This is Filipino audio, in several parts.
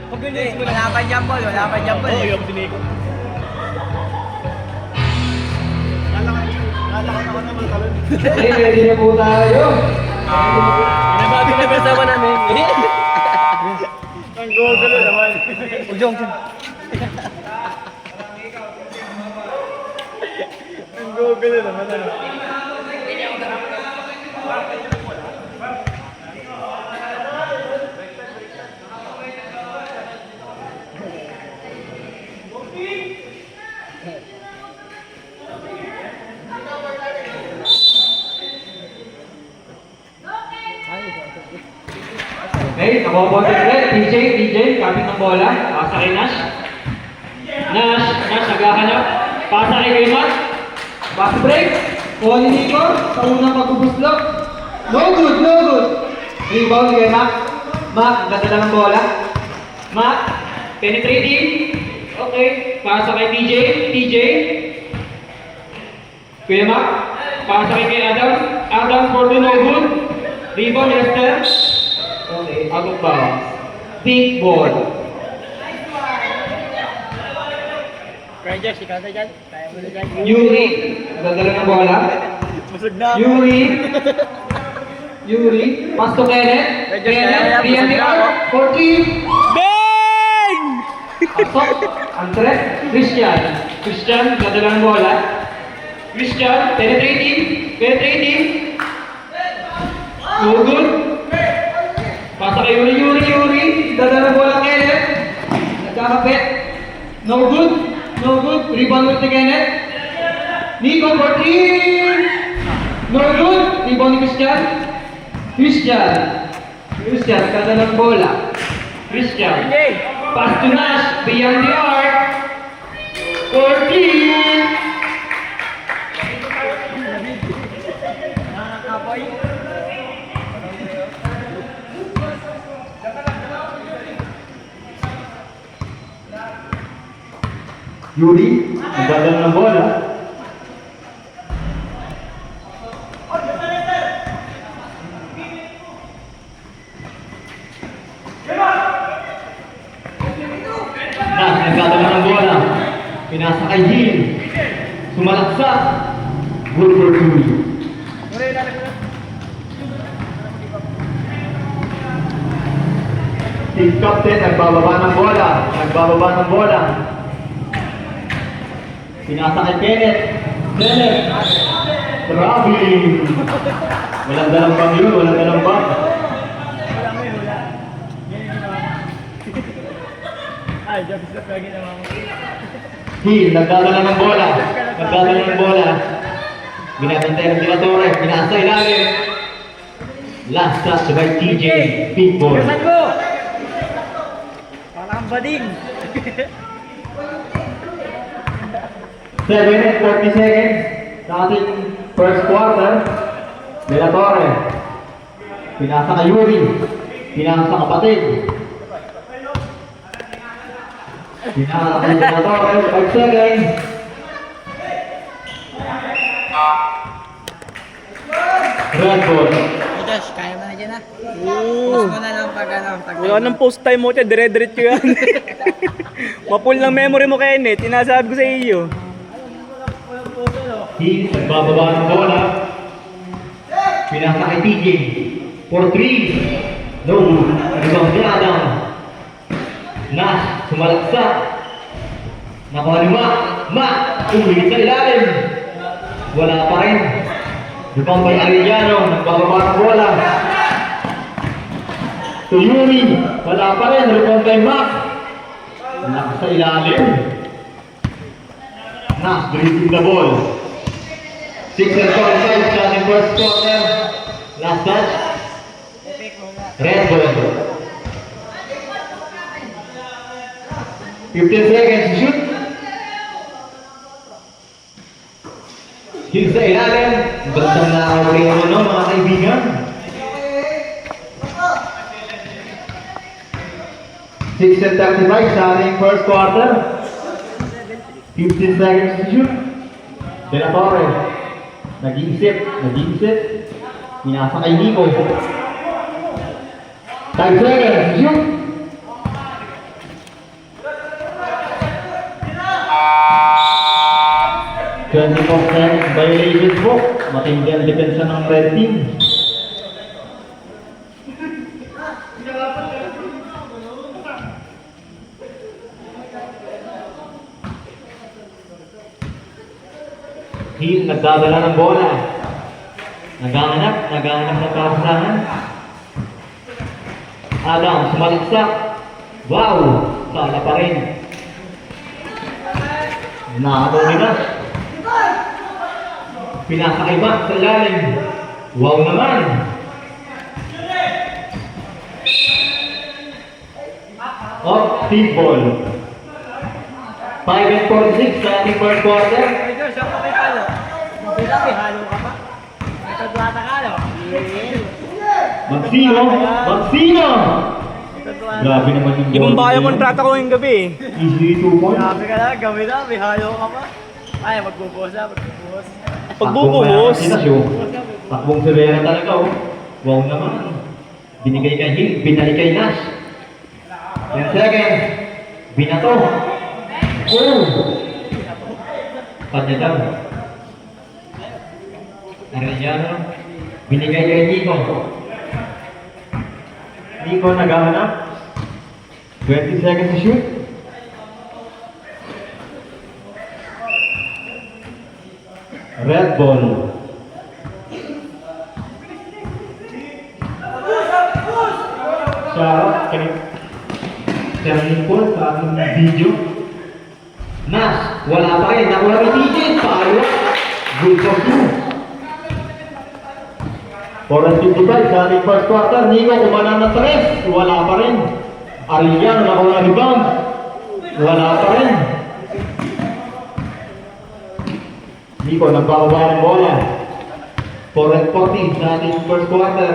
Pag-release mo wala pa jumble, wala pa jumble. Oo, yung sinikot. Lalakad ako naman talon. Okay, ready na po tayo. Binabago na kasama namin. Ang gugulo naman. Ujong. Ang gugulo naman. Ano? Okay, nakuha ulit. TJ, kapit ng bola. Pasa kay Nash. Nash, naghahanap. Pasa kay Matt. Pass break. Kuha ni Nico. Sa unang pagbubuslok. No good. Rebound kay Mac. Mac, ganda ng bola. Mac, penetrating. Okay, pasa kay TJ. Kuya Mac, pasa kay Adam. Adam for the no good. Rebound, Lester. Okay, out of bounds. Big ball. Kaya Josh, ikaw na dyan. Kaya mo na dyan. Yuri, nagdala ng bola. Busog na. Yuri, pass to Kenneth. Kenneth, Rian Liao, 14. Bang! Pasok, Andres, Christian, nagdala ng bola. Christian, penetrating. No good. Pasa kay Yuri, nagdala ng bola Kenneth. Nagkakapit. No good. Rebound ulit ni Kenneth. Nico, 14. No good. Rebound ni Christian, kada ng bola. Christian. Pass to Nash, beyond the arc. 14. Yuri, nagdadala ng bola. Nagdadala ng bola. Pinasa kay Hill. Sumalaksak. Good for Yuri. Team captain, nagbababa ng bola. Pinasa kay Kenneth. Traveling. Walang dalang bang yun, walang dalang bang. Ay, Jobs na lagi naman. Hill, nagdadala ng bola. Binabantay ng Dilatore, pinasa ilalim. Last touch by TJ, big ball. Kasan ko! Parang bading. 7 minutes, 40 seconds sa ating first quarter. Dilatore. Pinasa kay Yuri. Pinasa sa kapatid. Pinasa kay Dilatore, 5 seconds. Red ball. Josh, kaya mo na dyan ha? Post mo na lang pag Wala nang post time mo siya, dire-diretso yan. Mapul ng memory mo kay Net, sinasabi ko sa iyo. Hill, nagbababa ng bola. Pinasa kay TJ. For 3. No. Rebound ni Adam. Nash, sumalaksak. Nakuha ni Mac. Ulit sa ilalim. Wala pa rin. Rebound by Arellano. Nagbababa ng bola. To Yuri. Wala pa rin. Rebound by Mac. Nakas sa ilalim. Nash, dribbling the ball. 6 and 45 sa ating first quarter. Last touch. Red ball. 15 seconds to shoot. Hill sa ilalim. Bandang na-away naman no, mga kaibigan. 6 and 35 sa ating first quarter. 15 seconds to shoot. Dilatore. Nag-iisip. Pinasa kay Nico. 5 seconds, shoot! 20% violation po. Matindi ang depensa ng red team. Hill nagdadala ng bola. Naghahanap ng kapasahan. Adam, sumaligsak. Wow! Sala pa rin. Nakataw ni Nash. Pinakaiba sa ilalim. Wow naman! Off, deep ball. 5-46 sa ating first quarter. Kaya Josh, ako kay Halo. Mabilang halo ka pa. Nagkadwata ka, no? Magsino! Magsino! Grabe naman yung Ibang ball ba yung niya. kontrata ko ngayong gabi eh. Easily 2 points. Grabe ka na, gawin na, may halo ka pa. Ay, magbubuhos na, magbubuhos. Pagbubuhos. Takbong Severa talaga oh. Wow naman. Binigay kay Hill, binalik kay Nash. 10 seconds. Binato. Oh! Kanya daw. Arellano. Binigay kay Nico. Nico naghahanap. 20 seconds to shoot. Red ball. Shoutout kay Sterling Paul sa ating video. Nash, wala pa rin. Nakuha ni TJ. Payo. Good for two. 4:55 sa ating first quarter. Nico kumanan ng 3. Wala pa rin. Arellano nakuha ng rebound. Wala pa rin. Nico nagbababa ng bola. 4:40 sa ating first quarter.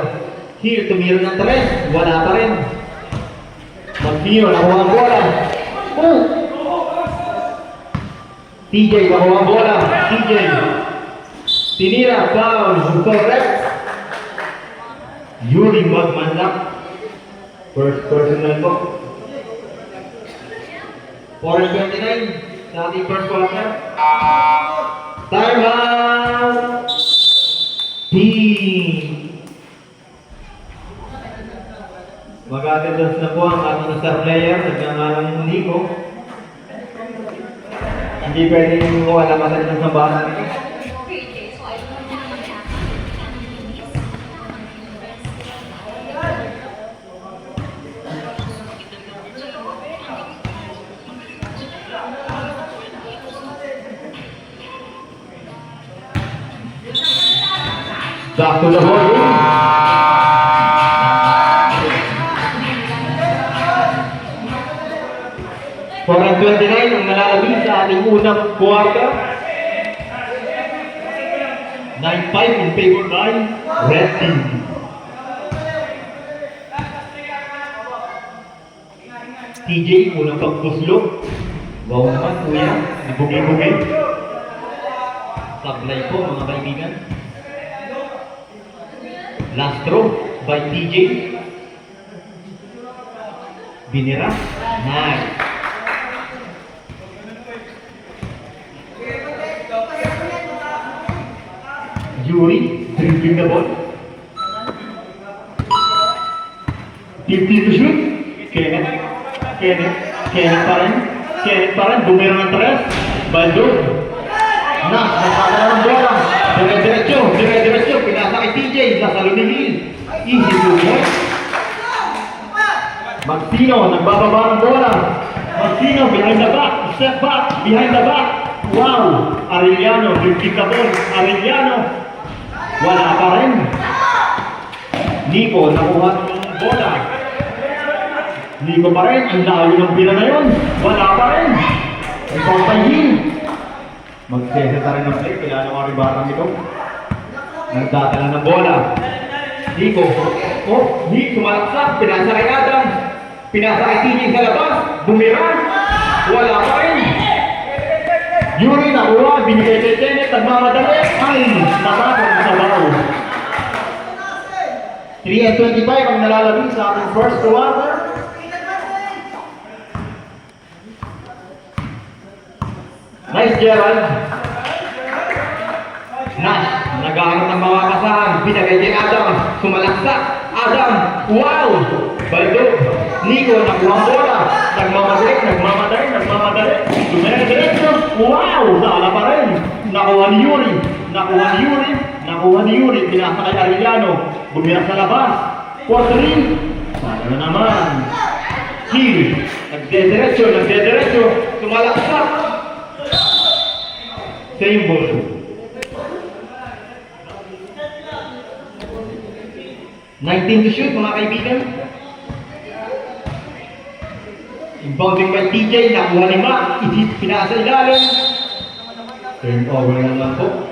Here, tumira ng 3. Wala pa rin. Magsino nakuha ang bola. Oh! TJ nakuha ang bola. TJ. Tinira, foul, correct. Yuri magmandak. First personal po. 4:29 sa ating first quarter. Time out! Team! Mag-attendance na po ang ating star player, nagngangalang Nico. Hindi pwedeng mo alamasan ng sambahan nito. Back to the ball game. Forang 29 ang nalalabing sa ating unang quarter. 9-5 in favor by Red Team. TJ, unang pagpuslog. Wow naman, kuya. Ibugi-bugi. Sablay po, mga kaibigan. Last throw by TJ. Binira. Nice. Yuri, dribbling the ball. 50 to shoot. Kenneth pa rin. Bumira ng 3. Baldo. Nash, nakakala ng bola. Dire-diretso. Pinasa kay TJ. Lasalo ni Hill. Easy to point. Magsino, nagbababa ng bola. Magsino, behind the back. Step back, behind the back. Wow! Arellano, dribbling the ball. Arellano. Wala pa rin. Nico, nakuha ng bola. Nico pa rin. Ang layo ng pila na yun. Wala pa rin. Ikaw pa Hill. Magseseta rin ng play, kailangan ng aribarang ito. Nagdadala ng bola. Nico. Oh, Nick sumalaksak. Pinasa kay Adam. Pinasa kay TJ sa labas. Bumira. Wala pa rin. Yuri nakuha. Binigay kay Kenneth. Nagmamadali. Ay, nakapon sa bao. 3:25 ang nalalabing sa ating first quarter. Nice, Gerald. papasahan, pinagay kay Adam, sumalaksak, Adam, wow! Baldo, Nico, nakuha ang bola, nagmamadali, dumere-diretso, wow! Sala pa rin, nakuha ni Yuri, pinasa kay Arellano, bumira sa labas, 4-3, sana na naman, Hill, nagdediretso, sumalaksak, same ball. 19 to shoot, mga kaibigan. Inbounding by TJ, nakuha ni Mac, pinasa ilalim. Turnover naman po.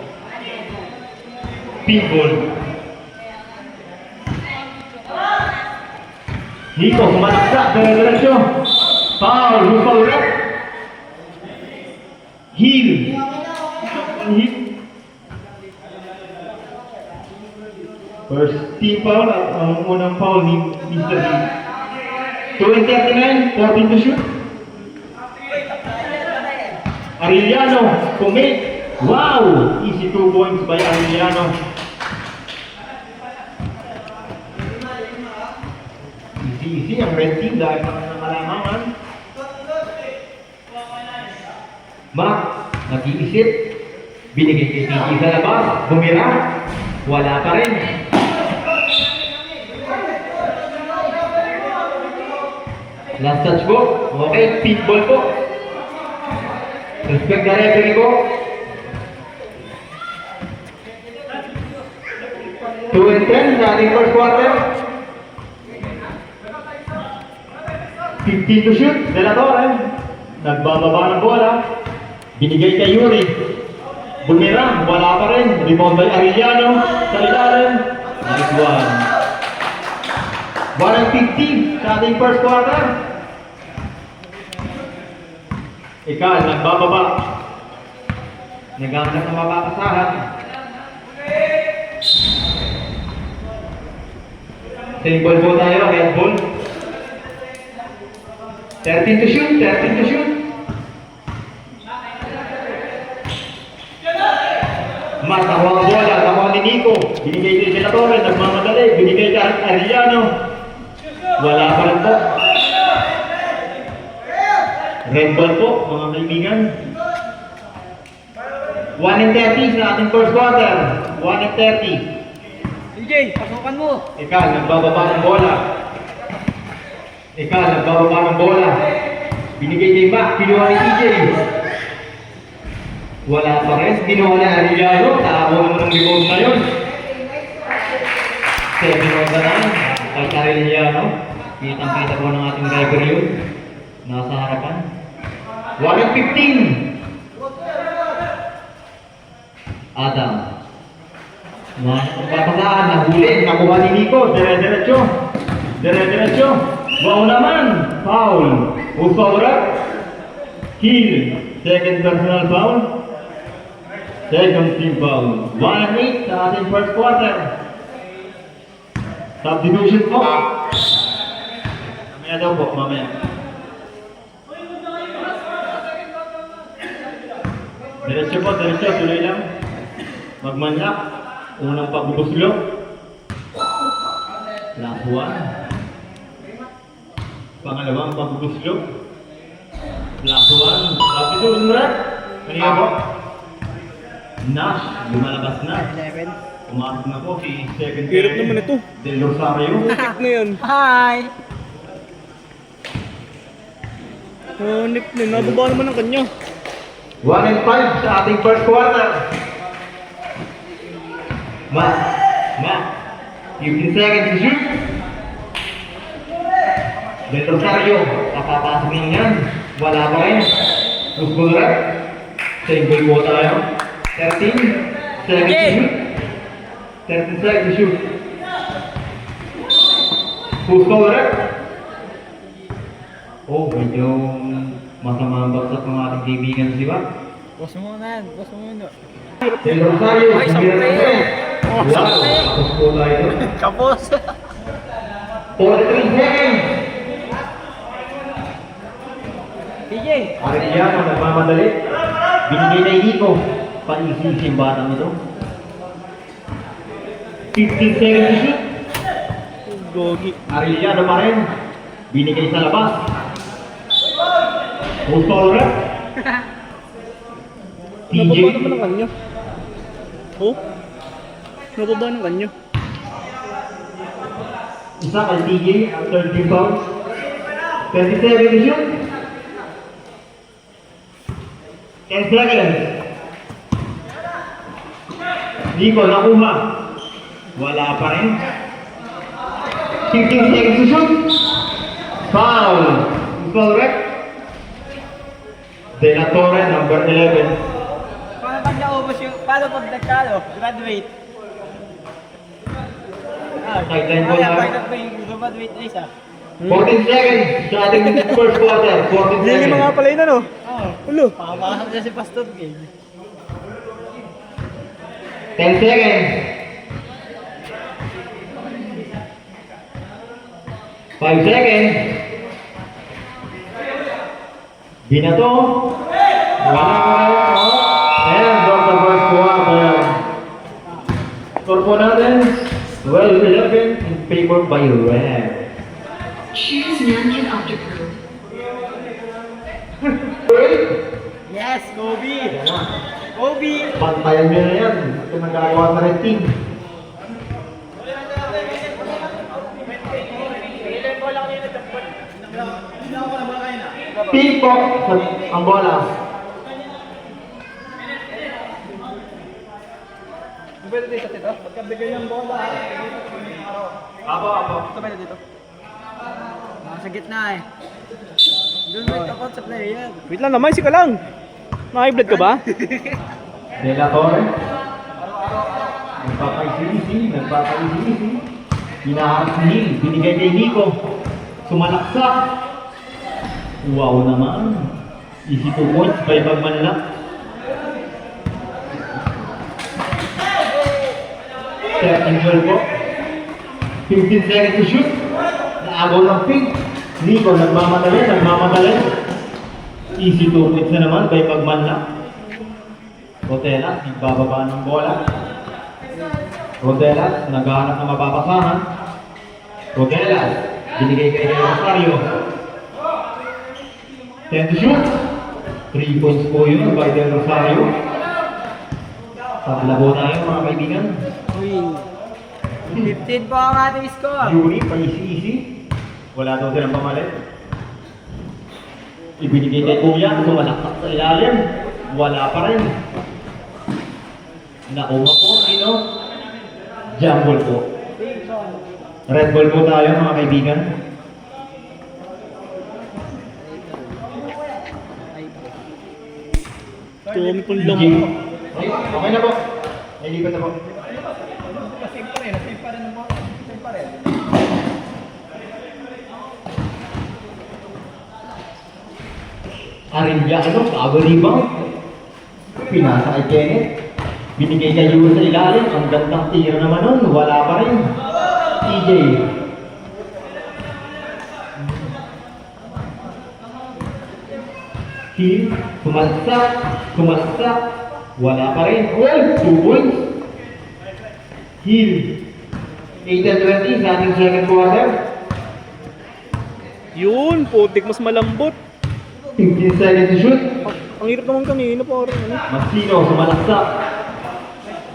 Pink ball. Nico, kumalaksa, dire-diretso. Foul, who's foul rep? Hill. First team foul, ang unang foul ni Mr. Hill. 2:39, 14 to shoot. Arellano, commit. Wow! Easy 2 points by Arellano. Easy ang red team dahil nakalamangan. Mac, nag-iisip. Binigay kay TJ sa labas. Bumira. Wala pa rin. Last touch po. Okay, pink ball po. Respect the referee po. 2:10 sa ating first quarter. 15 to shoot. De La Torre. Nagbababa ng bola. Binigay kay Yuri. Bumira. Wala pa rin. Rebound by Arellano. Sa ilalim. Nice one. 1:15 sa ating first quarter. Ikaw, nagbababa. Naghanap ng mapakasahan. Same ball po tayo, red ball. 13 to shoot. Nakuha ang bola, nakuha ni Nico. Binigay kay De La Torre, nagmamadali. Binigay kay Arellano. Wala pa rin po. Red ball po, mga kaibigan. 1:30 sa ating first quarter. 1:30. DJ, pasukan mo. Ikaw, nagbababa ng bola. Binigay kay Mac, kinuha ni TJ. Wala pa rin, kinuha ni Arellano. Tako naman ang rebound na yun. 7 on the line. Kay Arellano. Kitang-kita po ng ating driver yun. Nasa harapan. 1:15. Adam. Papasahan, nahuli, nakuha ni Nico. Dire-diretso. Wow naman. Foul. Who's foul up? Hill. Second personal foul. Second team foul. 1-8 sa ating first quarter. Substitution po. Mamaya daw po, mamaya. Diretso, tuloy lang. Magmanyak. Unang pagbubuslo. Last one. Pangalawang pagbubuslo. Last one. Substitution rep. Kanina po. Nash, lumalabas na. 11. Pumasok na po si second Hirap naman ito. Del Rosario. Putik na yun. Hi! Nip na, nababa naman ang kanya. 1-5 sa ating first quarter. Mac, 15 seconds to shoot. Del Rosario, kapapasok lang yan. Wala pa rin. Football rep. Same goal po tayo. 13 seconds to shoot. 13 seconds to shoot. Football rep. Oh, medyo masama ang baksak ng ating kaibigan si Watt. Boss mo muna. Del Rosario, Ay, isang player. Wow, tapos po tayo. Kapos! 43 seconds. DJ! Arellano, nagmamadali. Binigay na Nico. Panisisi yung batang ito. 15 seconds to shoot. Gogi. Arellano pa rin. Binigay sa labas. Post foul rep. TJ. Nababa naman ang kanyo. Oh? Nababa ng kanyo. Isa kay TJ, ang third team foul. 27 to shoot. 10 seconds. Nico, nakuha. Wala pa rin. 15 seconds to shoot. Foul. Foul rep. De La Torre, number 11. Paano pag naubos yung, paano pag nagkalo, graduate? Sideline ko Kaya na. bakit ba yung graduate na isa? 14 seconds. Starting first quarter. 14 Hindi seconds. mga pala yun ano. Oo. Ulo. Pakapakasap na si Pastor Game. 10 seconds. 5 seconds. Binato. Wow. And from the first quarter. Score po natin. 12-11 in favor by Red. Choose Nankin Optical. Yes, Kobe! Kobe! Pantayan nyo na yan. Ito nagagawa na red team. Team po ang bola. Pwede dito, Tito? Pagkabigay ng bola. Apo. Ito pwede dito. Sa gitna eh. Doon may takot sa player. Wait lang naman, sika lang. Naka-blood ka ba? De La Torre. Nagpapaisisi. Hinaharap ni Neil. Binigay kay Nico. Sumalaksak. Wow naman. Easy 2 points by Pagmanlak. Step and goal po. 15 seconds to shoot. Naagaw ng pink. Nico nagmamadali. Easy 2 points na naman by Pagmanlak. Rodelas, nagbababa ng bola. Rodelas, naghahanap ng mapapasahan. Rodelas, binigay kay Rosario. 10 to shoot. 3 points po yun by Del Rosario. Tablabo tayo mga kaibigan. Uy. 15 po ang ating score. Yuri, pa-easy. Wala daw silang pamalit. Ibinigay kay Kuya, sumalaksak sa ilalim. Wala pa rin. Nakuha po, sino? Jump ball po. Red ball po tayo mga kaibigan. Tumpul lang. DJ. Okay na po. Nailipat na po. Arellano, bago rebound. Pinasa kay Kenneth. Binigay kay Yuri sa ilalim. Ang gandang tira naman nun. Wala pa rin. TJ. Hill. Sumalaksak. Wala pa rin. Oh, 2 points. Hill. 8-20 sa ating second quarter. Yun, putik mas malambot. 15 seconds to shoot. Ang hirap naman kanina parang ano. Massino, sumalaksak.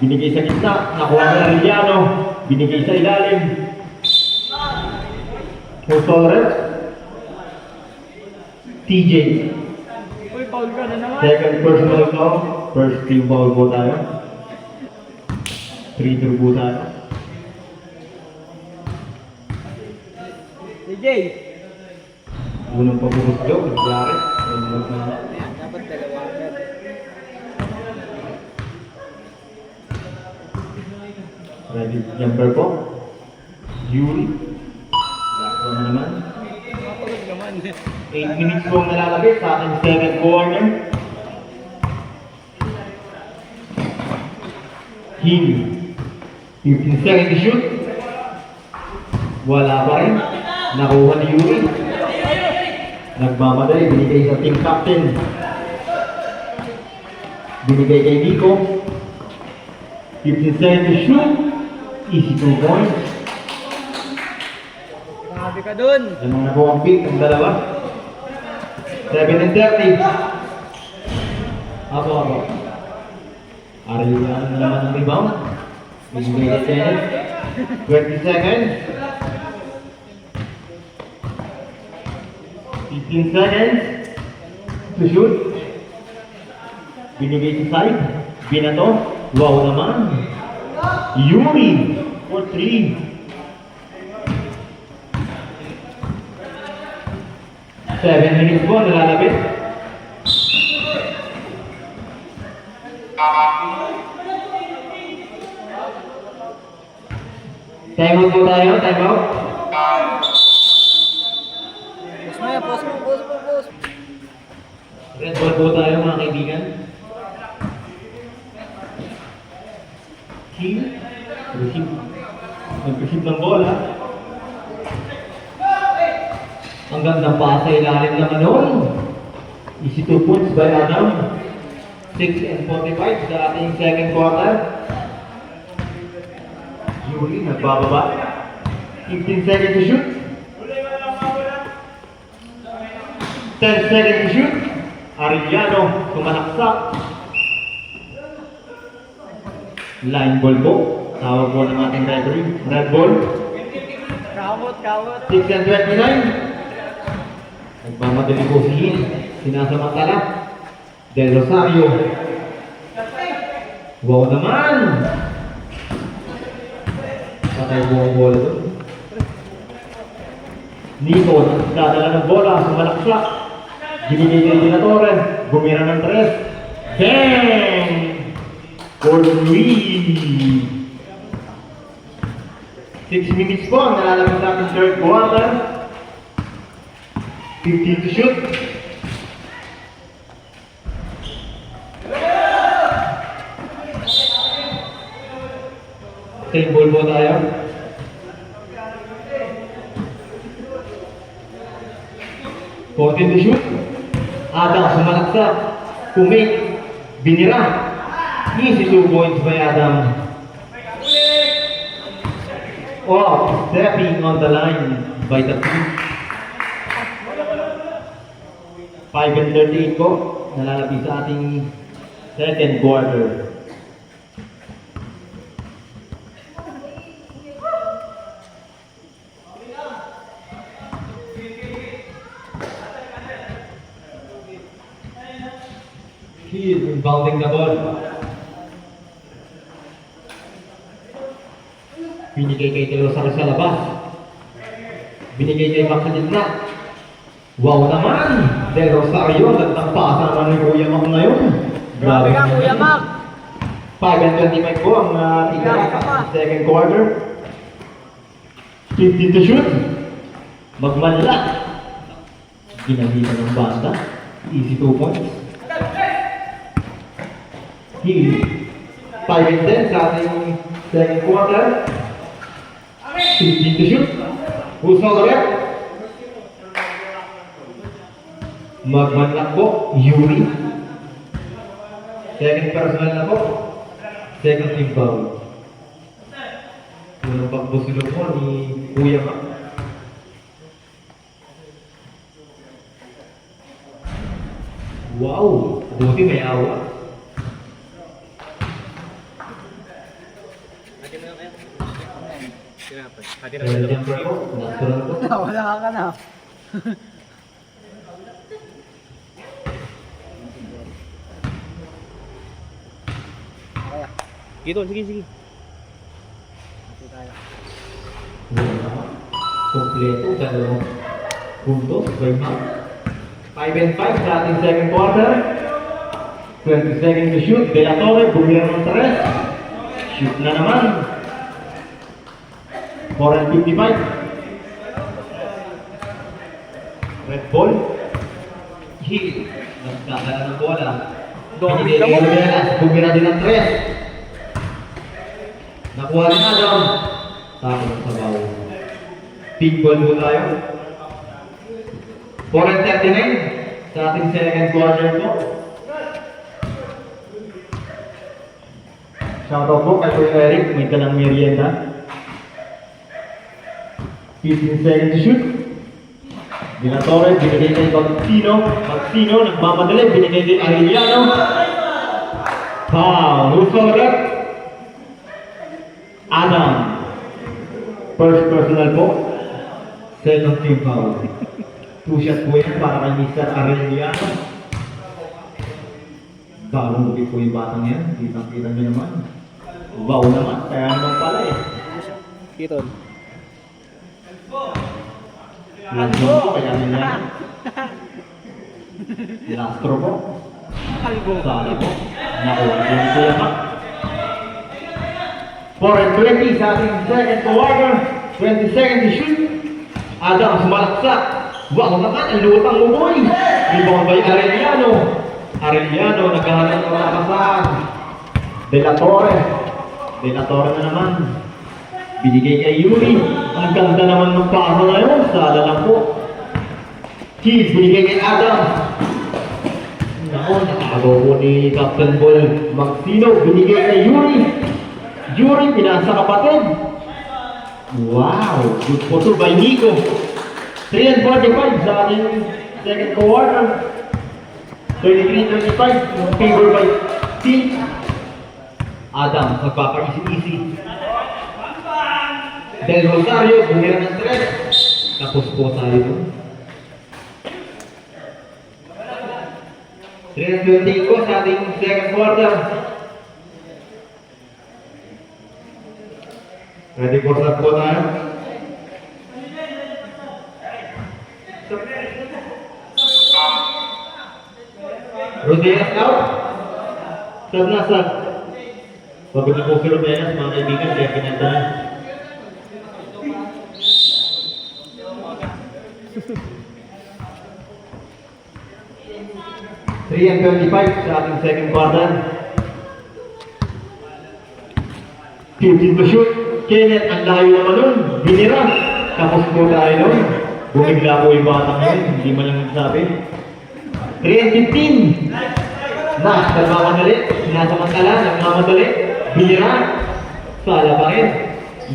Binigay sa gitna. Nakuha na Arellano. Binigay sa ilalim. Torres. TJ. Uy, foul ka na naman. Second personal foul. First team foul po tayo. 3-2 po tayo. DJ. Unang pabuhos daw. Klare. Dapat dalawa agad. Ready jumper po. Yuri. Last one na naman. Mapagod naman. 8 minutes po ang nalalabit sa ating second quarter. Hill. 15 seconds to shoot. Wala pa rin. Nakuha ni Yuri. Nagmamadali. Binigay sa team captain. Binigay kay Nico. 15 seconds to shoot. Easy 2 points. Grabe ka dun. Lamang na po ang pick ng dalawa. 7:30. Apo. Ariel na naman ang rebound. Binigay ni Kenneth. 20 seconds. 15 seconds. To shoot. Binigay sa side. Binato. Wow naman. Yuri for 3. 7 minutes po, nalalapit. Time out po tayo, time out. Post mo yan, post mo. Red ball po tayo mga kaibigan. Team, receive ng bola. Ang gandang pa sa ilalim naman noon. Easy 2 points by Adam. 6:45 sa ating second quarter. Yuri nagbababa. 15 seconds to shoot. 10 seconds to shoot. Arellano sumalaksak. Line ball po. Tawag po ng ating referee. Red ball. Kawot. 6:29. Nagmamadali po si Hin. Sinasamantala. Del Rosario. Wow naman! Patay po ang bola doon. Nico, dadala ng bola, sumalaksak. Binigay kay Dinatore. Bumira ng 3. Bang! For 3. 6 minutes po ang nalalabas natin third quarter. 15 to shoot. Same ball po tayo. To shoot. Adam sumalaksak. Kumik. Binira. Easy 2 points by Adam. Oh, stepping on the line by the team. 5:38 po, nalalapit sa ating second quarter. He is inbounding the ball. Binigay kay Del Rosario sa labas. Binigay kay Mac sa gitna. Wow naman! Del Rosario, gandang pasa naman ni Kuya Mac na yun. Grabe ka, Kuya Mac. 5:25 po ang Grabe ka pa. second quarter. 15 to shoot. Magmanla. Ginamitan ng banda. Easy 2 points. He 5-10 sa ating second quarter. 15 to shoot. Who's all the rep? Magmanlak po, Yuri. Second personal na po. Second team foul. Unang pagbusilog mo ni Kuya Mac. Wow! Buti may awa. Well, siyempre po, natural po. Wala ka na. Dito, sige. Kompleto, dalawang puntos by Mac. 5-5 sa ating second quarter. 20 seconds to shoot. De La Torre, bumira ng 3. Shoot na naman. 4:55. Red ball. Hit. Nagkakala ng bola. Binigay kay Rubelas. Bumira din ng 3. Nakuha rin Adam. Tapos sa bawal. Big ball po tayo. 4:39 sa ating second quarter po. Shoutout po kay Kuya Eric, may dalang merienda. 15 seconds to shoot. De La Torre, binigay kay Maxino. Maxino, nagmamadali, binigay kay Arellano. Foul. Who's fouled up? Adam. First personal po. Second team foul. 2 shot po yan para kay Mr. Arellano. Bagong ulit po yung batang yan. Kitang-kita nyo naman. Wow naman. Kaya naman pala eh. Kitol. Lastro po, kaya nila. Lastro po. Sala po. Nakuha po yung kuya ka. 4 and 20 sa ating second quarter. 20 seconds to shoot. Adam sumalaksak. Wow naman, ang lutang umoy. Rebound by Arellano. Arellano, naghahanap ng makasahan. De La Torre. De La Torre na naman. Binigay kay Yuri. Ang ganda naman ng pasa na yun. Sala lang po. Keith, binigay kay Adam. Naku, nakagaw po ni Captain Ball Maxino. Binigay kay Yuri. Yuri, pinasa kapatid. Wow, good po to by Nico. 3 and 45 sa ating second quarter. 33-35, in favor by Team. Adam, nagpapag-easy-easy. Del Rosario, bumira ng 3. Tapos po tayo doon. 3 and 20 po sa ating second quarter. Ready for that po tayo? Rodeas out. Sab na sab. Pagod na po si Rodeas, mga kaibigan, kaya pinanta na. Three and 25 sa ating second quarter. 15 to shoot. Kenneth, ang layo naman nun. Binira. Tapos po tayo nun. Bumigla po yung batang yun. Hindi man lang nagsabi. 3 and 15. Nash, nagmamadali. Sinasamantala, nagmamadali. Binira. Sala pa rin.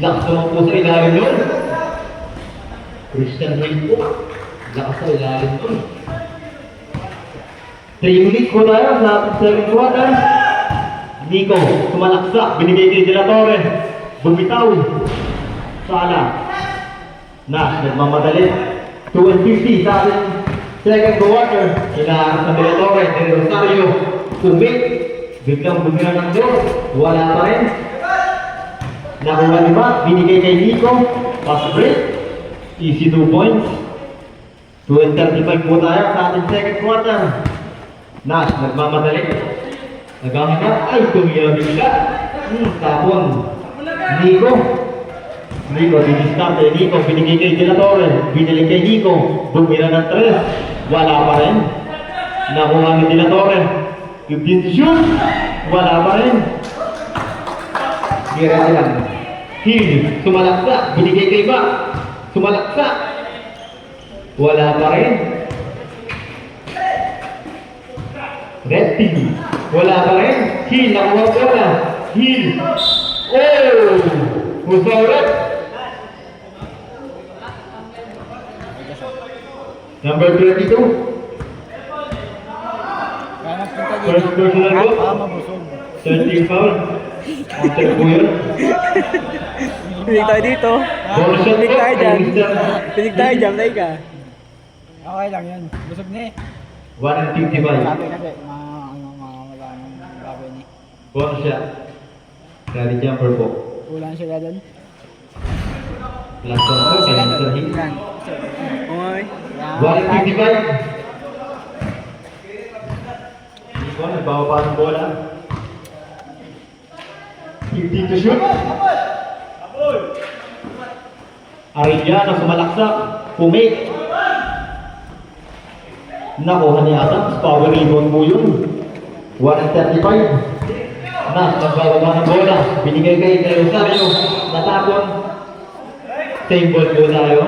Lakas naman po sa ilalim nun. Christian Hill po. Lakas sa ilalim nun. 3 minutes po tayo sa second quarter. Nico, sumalaksak. Binigay kay De La Torre. Bumitaw. Sala. Nash, nagmamadali. 2 and 50 sa ating second quarter. Inaarap na De La Torre. De Rosario. Kumit. Biglang bumira ng door. Wala pa rin. Nakuha ni Matt. Binigay kay Nico. Pass break. Easy 2 points. 2 and 35 po tayo sa ating second quarter. Nash, nagmamadali. Naghahanap. Ay, tumira bigla. Tapon. Nico. Nico, diniskarte. Nico, binigay kay De La Torre. Binili kay Nico. Bumira ng 3. Wala pa rin. Nakuha ni De La Torre. 15 to shoot. Wala pa rin. Gira lang. Hill, sumalaksak. Binigay kay Ba. Sumalaksak. Wala pa rin. Red team. Wala pa rin. Hill, nakuha ko na. Hill. Oh! Musaurat. Number 22. First personal goal. Mabusog. 13 foul. Counter po yun. Pinig tayo dito. Bonus shot Pinig po. tayo dyan. Pinig tayo dyan, tayo ka. Okay lang yun. Busog na eh. 1 and 55. Sabi kasi, wala nang bago ni. Bonus shot. Carry jumper po. Kulang sila doon. Last one po. Kay Mr. Hill. Yan. Okay. 1 and 55. Nico, nagbawa pa ng bola. 15 to shoot. Arellano sumalaksak. Pumake. Nakuha ni Adams. Power rebound po yun. 1 and 35. Nash, nagbababa ng bola. Binigay kay De Rosario. Natapon. Same ball po tayo.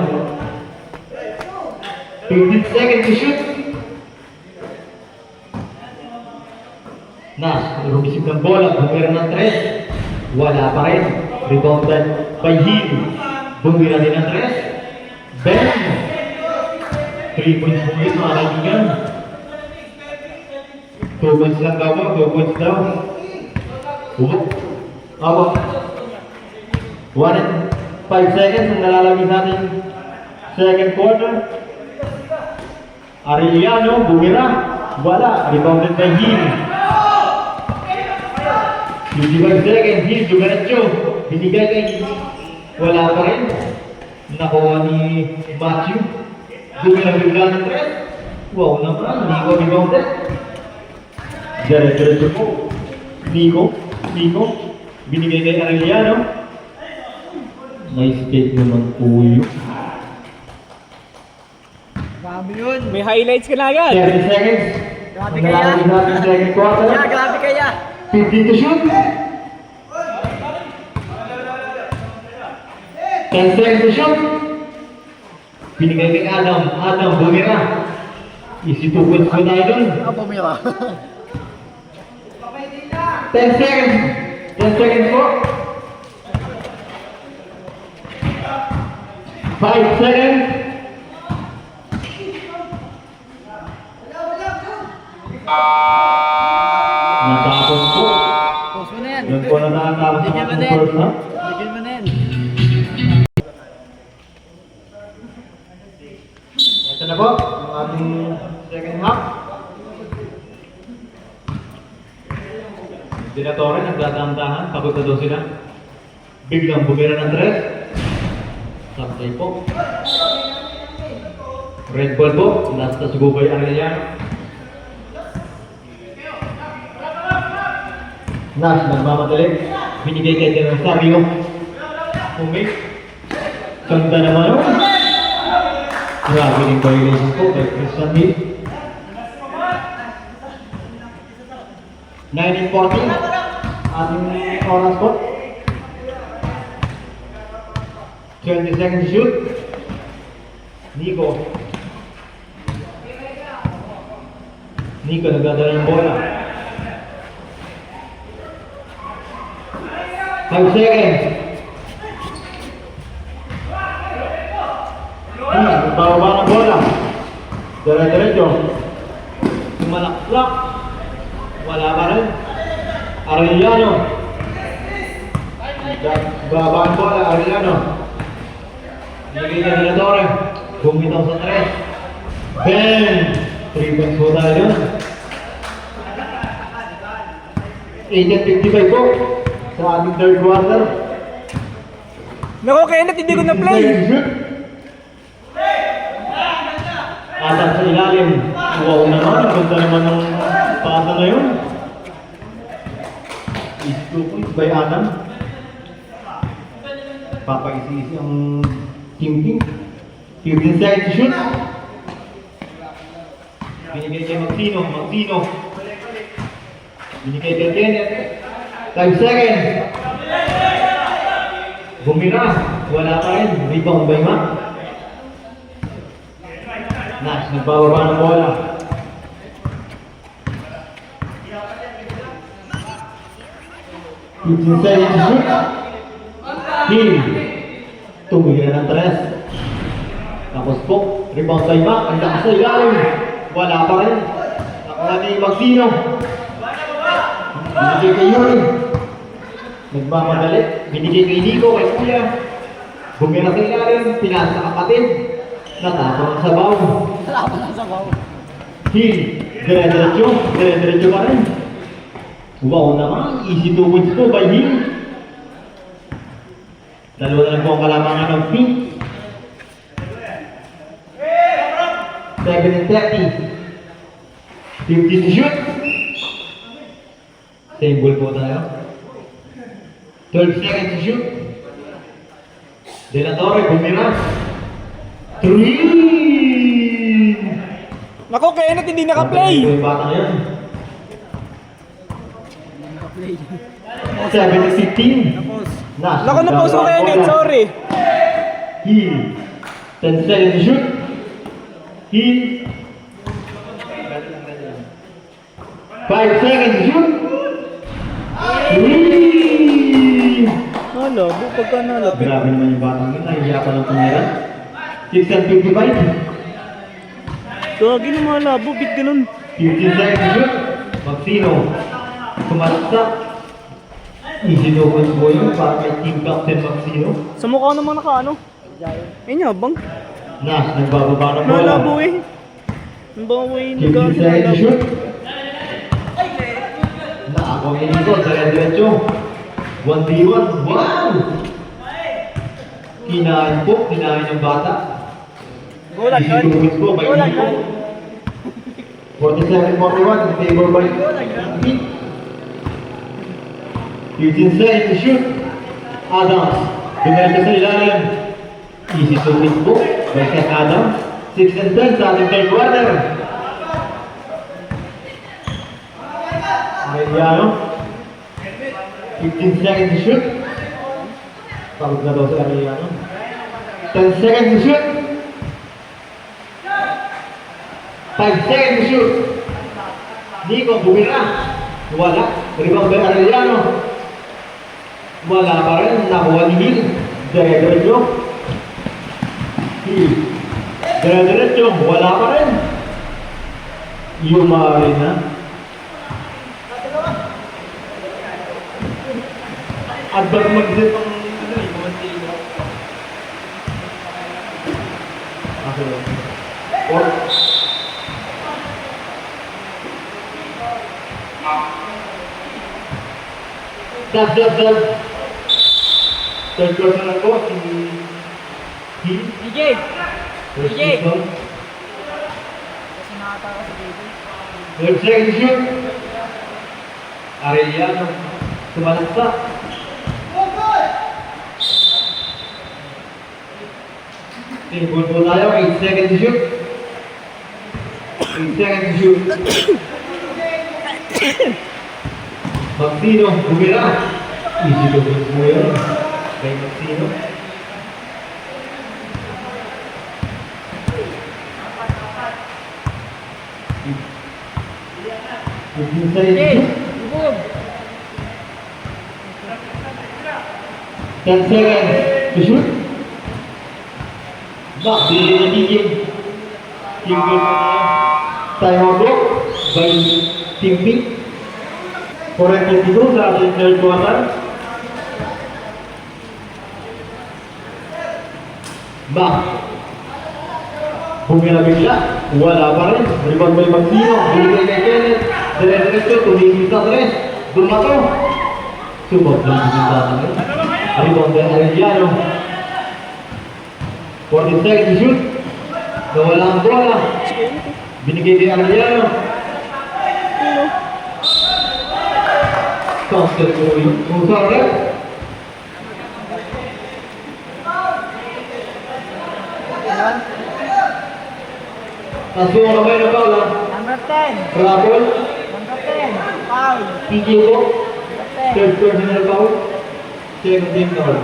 15 seconds to shoot. Nash, rumisip ng bola. Bumira ng 3. Wala pa rin. Rebounded by Hill. Bumira din ng 3. Ben. 3 points po yun, mga kaibigan. 2 points lang daw po, 2 points daw. Opo. 1 and 5 seconds ang nalalagay natin second quarter. Arellano, bumira. Wala, rebounded by Hill. 55 seconds, Hill, dumiretso. Binigay kay wala pa rin. Nakuha ni Matthew. Dumilang bigla ng 3. Wow naman, hindi ko rebounded. Diretso po. Nico. Binigay kay Arellano. Nice take naman po yun. Grabe yun. May highlights ka na agad. 7 seconds. Grabe Ang kaya. nalalagay natin second quarter. Kaya, grabe kaya. 15 to shoot. 10 seconds to shoot. Binigay kay Adam. Adam, bumira. Easy 2 points po tayo dun. Bumira. 10 seconds. 10 seconds po. 5 seconds. Natapos po. Post mo na yan. Yun po na nakatapos ng Bigyan mo ating na yan. first half. Bigyan mo na yan. Ito na po, ang ating second half. Dinatore, nagdadahan-dahan, pagod na daw sila. Biglang bumira ng 3. Saktay po. Red ball po, last na sugubay Arellano. Nash, nagmamadali. Binigay kay Del Rosario. Umik. Ganda naman o. Grabe yung violation po kay Christian Hill. 1940. Ating oras po. 20 seconds shoot. Nico nagdadala ng bola. 5 seconds. Bababa ng bola. Dire-diretso. Lumalaklak. Wala pa rin. Arellano. Bababa ng bola. Arellano. Nagiging na nila Torre. Bumitaw sa 3. Ben! 3 points po tayo yun. 18:55 po sa ating third quarter. Naku, Kenneth, hindi ko na-play. Atas sa ilalim. Wow naman. Ganda naman ng pasa na yun. Is 2 points by Adam. Papaisi-isi ang team. 15 seconds to shoot. Binigay kay Maxino. Binigay kay Kenneth. 5 seconds. Bumira. Wala pa rin. Rebound by Mac. Nash, nagbababa ng bola. Fifteen seconds to shoot. Hill. Tumigil ng 3. Tapos po, rebound by Mac. Ang lakas sa ilalim. Wala pa rin. Nakuha ni Maxino. Binigay kay Yuri. Nagmamadali. Binigay kay Nico, kay Kuya. Bumira sa ilalim. Pinasa sa kapatid. Natapon ang sabaw. Wala na sa baw. Hill. Dire-diretso pa rin. Wow naman. Easy 2 points po by Hill. Dalawa na lang po ang kalamangan ng pink. 7 and 30. 15 to shoot. Same ball po tayo. 12 seconds to shoot. De La Torre, bumira. 3! Naku, Kenneth, hindi naka-play. Yung bata na yun. Naka-play. 7 and 15. Tapos. Nash. Naku, na-post mo, Kenneth, sorry. Hill. 10 seconds to shoot. Hill. 5 seconds to shoot. 3! Hala, pagka nalapit. Grabe naman yung batang yun. Nahihiya pa ng tumira. 6 and 55. Gagi na mga labo, bit ganun. 15 seconds to shoot. Maxino. Sumalaksak. Easy to win po yun para kay team captain Maxino. Sa mukha naman naka ano? Ay nyabang. Nash, nagbababa ng bola. Nalabo eh. Ang bawa eh, 15 nag-ano seconds to nalabo. shoot. Nakakong inigo, dire-diretso. 1v1. Wow! Kinain ng bata. Golan, Easy to win po kay Nico. 47-41 in favor by Pete. 15 seconds to shoot. Adams. Dumelta sa ilalim. Easy to win po by Seth Adams. 6 and 10 sa ating third quarter. Arellano. 15 seconds to shoot. Pagod na daw si Arellano. 10 seconds to shoot. 5 seconds to shoot. Nico, bumira. Wala. Rebound by Arellano. Wala pa rin. Nakuha ni Hill. Dire-diretso. Hill. Dire-diretso. Wala pa rin. Yumari na. At ba't mag-zip ang or Dab. Third quarter na po, si Hill. DJ! First DJ. rebound. Kasi nakataka si DJ. 3rd second shoot. Arellano. Sumalaksak. Okay, ball po tayo. 8 seconds to shoot. 8 seconds to shoot. Maxino, bumira. Easy to win po yun. Kay Maxino. DJ! Boom! 10 seconds to shoot. Back, hindi na tigil. Tigil na time out block by Team Pink. 4:52 sa ating third quarter. Back. Bumira bigla. Wala pa rin. Rebound by Maxino. Binigay kay Kenneth. Dire-diretso. Tumigil sa 3. Dumato. Subot lang tumigil sa 3. Rebound by Arellano. 40 seconds to shoot. Nawala ang bola. Binigay kay Arellano. Counter po yun. Kung sorry. Taas mo kamay na foul ha. Number 10! Rapol. Number 10! Foul! PK po. Number 10! Third personal foul. Second team foul.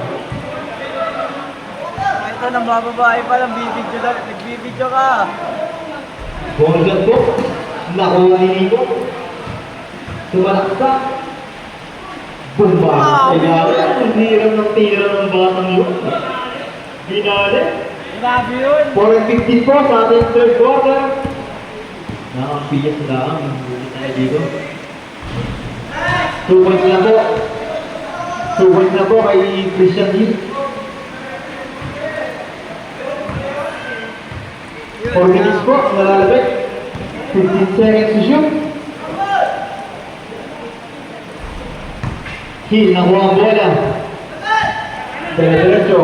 Ito, nang bababae pa lang, bibidyo na. Nagbibidyo ka! Ball shot po. Nakuha ni Nico. Sumalaksak. Bumba. Kailangan. Ang hirap ng tira ng batang yun. Binali. Grabe yun! 4:15 po sa ating third quarter. Nakakapiyas lang. Hindi tayo dito. 2 points na po. 2 points na po kay Christian Hill. 4 minutes po. Nalalabit. 15 seconds to shoot. Hill, nakuha ang bola. Dire-diretso.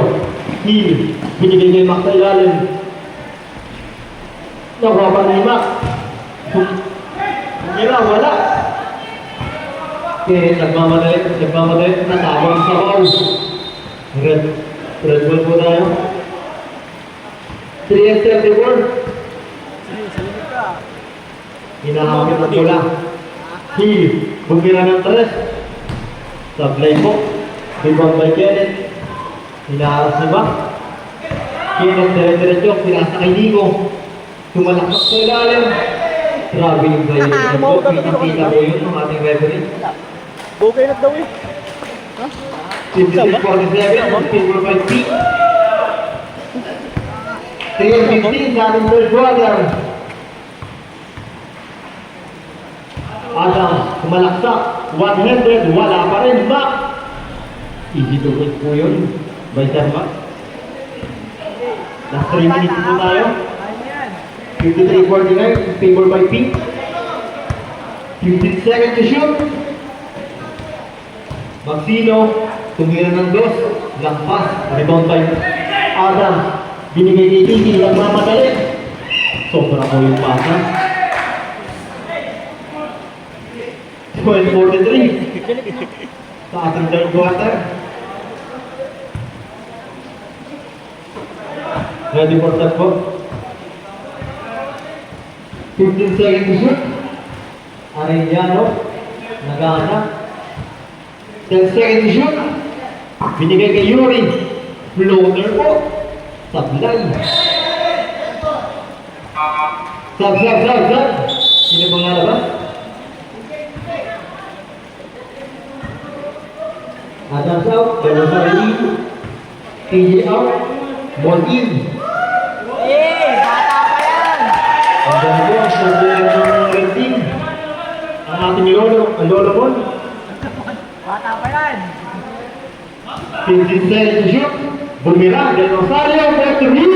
Hill, binigay kay Mac sa ilalim. Nakuha pa ni Mac. Kira, wala. Okay, nagmamadali. Natawag sa foul. Red ball po tayo. 3:74. Sino ka? Hinahamit ang bola. Hill, bumira ng 3. Sablay po. Rebound by Kenneth. Hinaharas ni Mac. Kenneth dire-diretso. Pinasa kay Nico. Tumalakpak sa ilalim. Grabe yung violation po. Pinakita po yun ng ating referee. Okay na daw eh. 56-47. Silver by Pete. 3:15 sa ating third quarter. Adams, kumalaksak. 100, wala pa rin. Mac! Easy to win po yun. By Sir Mac. Last 3 minutes po tayo. 53-49 in favor by Pink. 15 seconds to shoot. Magsino, tumira ng dos. Lampas, rebound by Adams. Binigay kay Tiki, nagmamadali. Sobra ko yung pasa. 12:43 sa ating third quarter. Ready for that po. 15 seconds to shoot. Arellano, nagana. 10 seconds to shoot. Binigay kay Yuri. Floater po. Sablay. Sab. Sino bang lalabas? Adams out. Pero sa rin. TJ out. Ball in. Bata pa yan! Ang ganda po, ang sabi ng red team. Ang ating lolo mo. Bata pa yan! 15 seconds to shoot. Bumira, Del Rosario, back to him.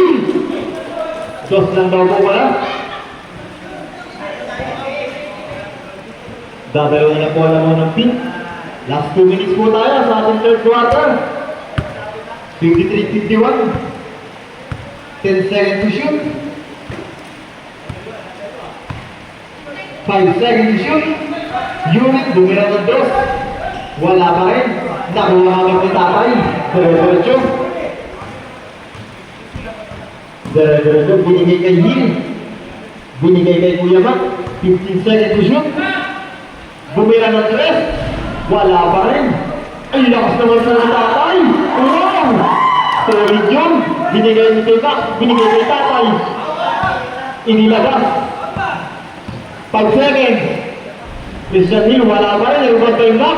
Dos lang daw po wala. Dadalaw na po alam mo ng pin. Last 2 minutes po tayo sa ating third quarter. 53-51. 10 seconds to shoot. 5 seconds to shoot. Unit, bumira ng dos. Wala pa rin. Nakuha agad ni tatay. Diretso. Diretso, binigay kay Hill. Binigay kay Kuya Mac. 15 seconds to shoot. Bumira ng tres. Wala pa rin. Ay, lakas naman sa tatay. Wow! Solid yun. Binigay ni kay Mac. Binigay kay tatay. Inilagas. 5 seconds. Christian Hill, wala pa rin. Nagubad kay Mac.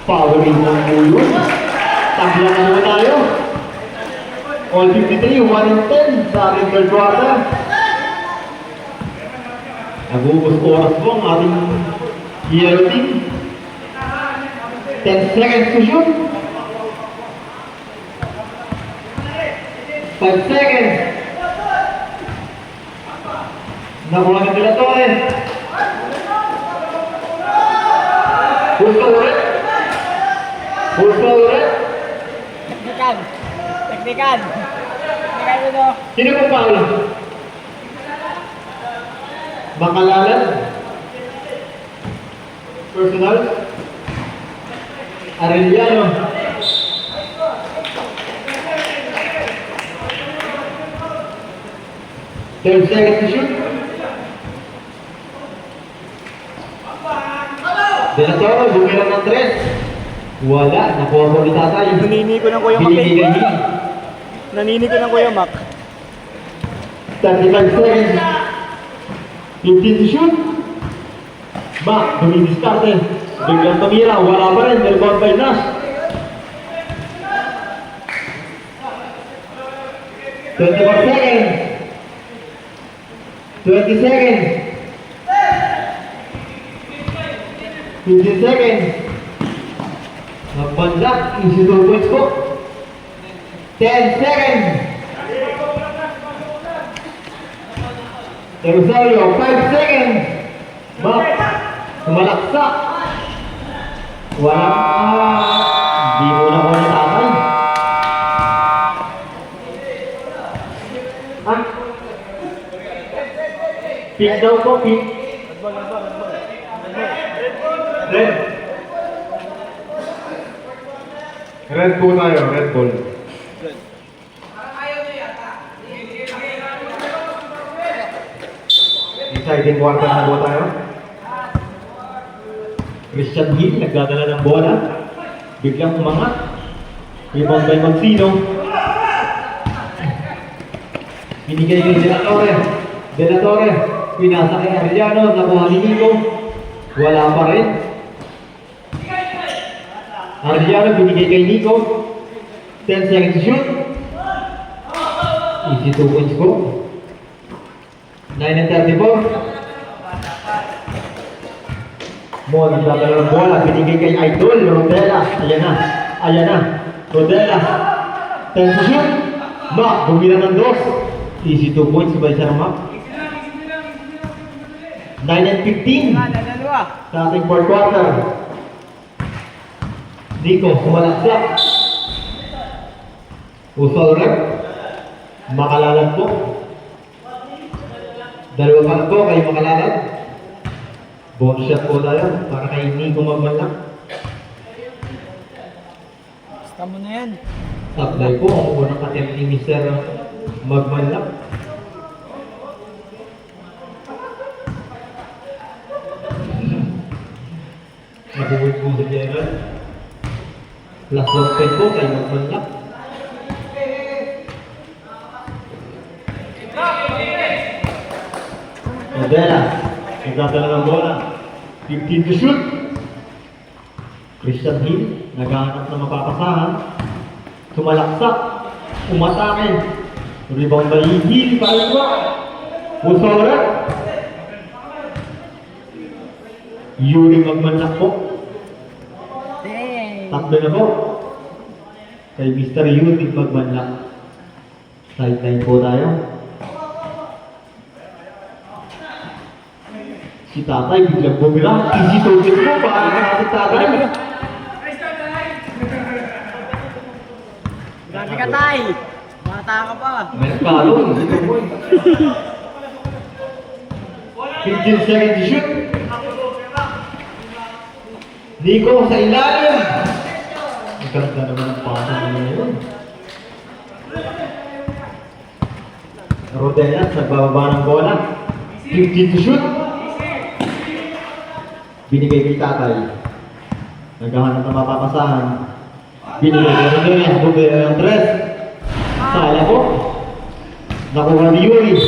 Powering ng ulo. Tagla na naman tayo. All 53, 1 and 10 sa ating third quarter. Nag-uubos oras po ang ating yellow team. 10 seconds to shoot. 5 seconds. Nakuha ng Dilatore. Gusto ulit. Gusto ulit. Teknikan mo no. Sino po foul? Makalalan. Personal. Arellano. Third second to shoot. Dilatore, bumira ng tres. Wala, nakuha po ni tatay. Nanini ko ng Kuya Mac. Binigay kay Hill. Nanini ko ng Kuya Mac. 35 seconds. 15 to shoot. Mac, dumidiskarte. Biglang tumira, wala pa rin. Rebound by Nash. 24 seconds. 20 seconds. 15 seconds. Nagbandak, easy to points po. 10 seconds. Rosario, 5 seconds. Mac, sumalaksak. Walang hindi mo na ko na tatay. Ah? Pick daw po, pick. Red. Red po tayo, red ball. Exciting quarter na po tayo. Christian Hill, nagdadala ng bola. Biglang umangat. Rebound by Magsino. Binigay kay Dilatore. Pinasa kay Arellano. Nakuha ni Nico. Wala pa rin. Arellano binigay kay Nico. 10 seconds to shoot. Easy 2 points po. 9 and 34. Mo, nagdadala ng bola. Binigay kay Idol. Rodela. Ayan na. Ayan na. Rodela. 10 to shoot. Mac, bumila ng 2. Easy 2 points. Sabay siya ng Mac. 9 and 15. Dalawa. Sa ating fourth quarter. Nico, sumalaksak. Usol rep. Makalalag po. Dalawa pa po kay Makalalag. Bonus shot po tayo para kay Nico magmalak. Basta mo na yan. Supply po ang unang attempt ni Mr. Magmalak. Nabubuhay po sa Gerald. Plus 1 po kay Magmalak. Modela, nagdadala ng bola. 15 to shoot. Christian Hill, naghahanap na mapapasahan. Sumalaksak. Umatake. Rebound by Hill. Palwa. Usora. Yuri Magmanlak po. Dang. Tatlo na po. Kay Mr. Yuri Magmanlak. Sideline po tayo. Si tatay biglang bumira. Easy token po. Paano ka natin tatay? Grabe ka, Tay. Bata ka pa. Mercado. 15 seconds to shoot. Nico sa ilalim. Ang ganda naman ang pasa nila yun. Rodelas, nagbababa ng bola. 15 to shoot. Binigay kay tatay. Naghahanap ng mapapasahan. Binigay kay Rodelas. Bumili ng 3. Sala po. Nakuha ni Yuri.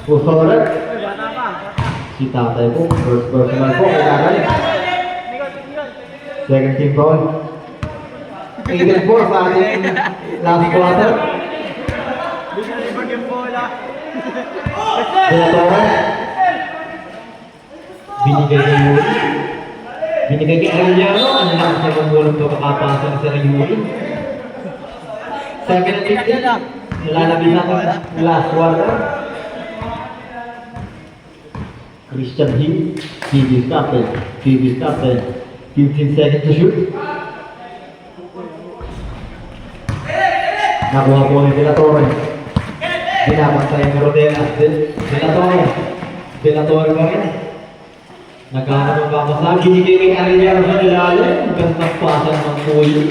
Usoret. Uy, bata pa. Si tatay po. First personal po kay tatay. Second team foul. Even po sa ating last quarter. Bisa libag yung bola. Bulatore. Binigay kay Yuri. Binigay kay Arellano. Ang lakas na pagulong ito kakapasa ni Sir Yuri. Second and 15. Nalalabis ako ng last quarter. Christian Hill. TV's captain. TV's captain. 15 seconds to shoot. Nakuha po ni De La Torre. Binabantay ni Rodela. De La Torre. De La Torre pa rin. Naghahanap ng kakasal. Binigay kay Arellano sa ilalim. Gandang pasan ng Puyo.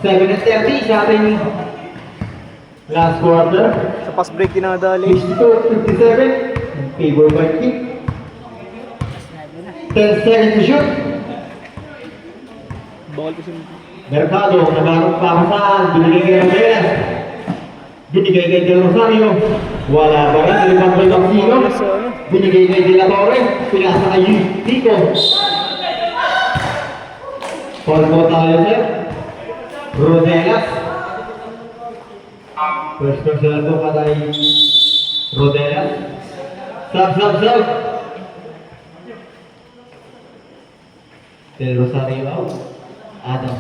7 and 30 sa ating last quarter. Sa fast break dinadali. 52-57. In favor by kick. 10 seconds to shoot. Bawal kasi. Mercado, naghanap kakasal. Binigay kay Rodelas. Binigay kay Del Rosario. Wala pa rin. Rebound by Maxino. Binigay kay De La Torre. Pinasa kay Nico. Foul po tayo, sir. Rodelas. First personal po patay Rodelas. Sub. Del Rosario out. Adam.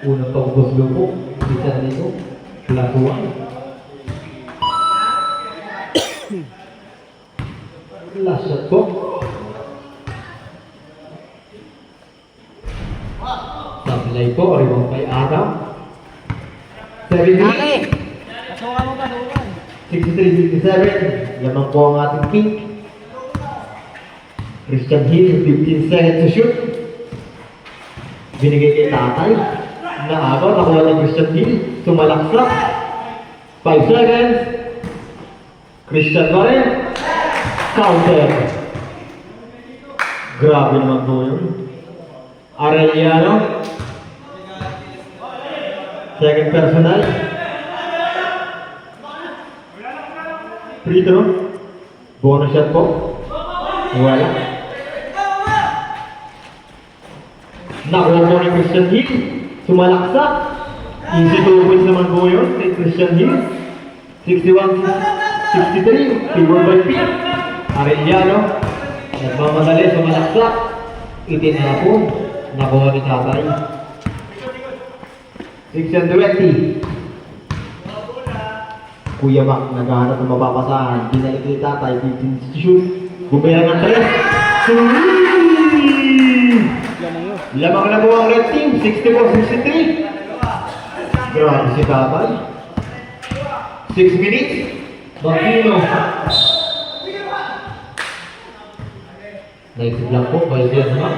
Unang pagpuslo po. Isa nito. Lasuan. Last shot po. Supply po. Rebound kay Adam. 7-8. Pasukan mo, pasukan. 63-57. Lamang po ang ating king. Christian Hill, 15 seconds to shoot. Binigay kay tatay. Naagaw, nakuha ni Christian Hill. Sumalaksak. 5 seconds. Christian pa rin. Counter. Grabe naman po yun. Arellano. Second personal. Free throw. Bonus shot po. Wala. Nakuha po ni Christian Hill. Sumalaksak. Easy 2 points naman po yun kay Christian Hill. 61-63. Favored by Pete. Arellano. Nagmamadali, sumalaksak. Itinapon. Nakuha ni Tatay. 6-20. Kuya Mac, naghahanap ng mapapasahan. Dinalik ni Tatay, 15 to shoot. Bumira ng 3. Lamang na po ang red team, 64-63. Grabe si Tatay. 6 minutes. Martino. Naisip lang po, Valdian Mac.